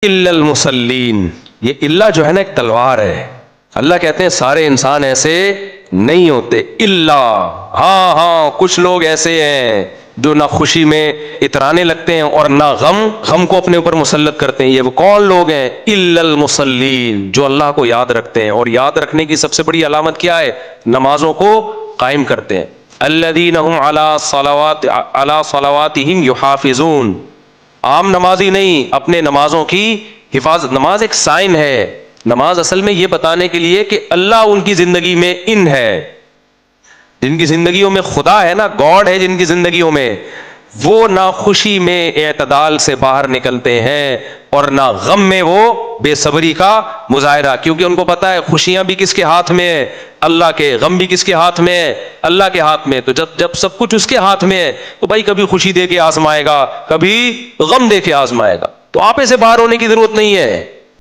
الا المصلین، یہ اللہ جو ہے نا ایک تلوار ہے. اللہ کہتے ہیں سارے انسان ایسے نہیں ہوتے. اللہ، ہاں کچھ لوگ ایسے ہیں جو نہ خوشی میں اترانے لگتے ہیں اور نہ غم کو اپنے اوپر مسلط کرتے ہیں. یہ وہ کون لوگ ہیں؟ الا المصلین، جو اللہ کو یاد رکھتے ہیں. اور یاد رکھنے کی سب سے بڑی علامت کیا ہے؟ نمازوں کو قائم کرتے ہیں. الذین هم علی صلواتہم یحافظون، عام نمازی نہیں، اپنے نمازوں کی حفاظت. نماز ایک سائن ہے. نماز اصل میں یہ بتانے کے لیے کہ اللہ ان کی زندگی میں ان ہے. جن کی زندگیوں میں خدا ہے نا، گاڈ ہے جن کی زندگیوں میں، وہ نہ خوشی میں اعتدال سے باہر نکلتے ہیں اور نہ غم میں وہ بے صبری کا مظاہرہ. کیونکہ ان کو پتا ہے خوشیاں بھی کس کے ہاتھ میں ہے؟ اللہ کے. غم بھی کس کے ہاتھ میں ہے؟ اللہ کے ہاتھ میں. تو جب سب کچھ اس کے ہاتھ میں ہے تو بھائی کبھی خوشی دے کے آزمائے گا، کبھی غم دے کے آزمائے گا. تو آپے سے باہر ہونے کی ضرورت نہیں ہے.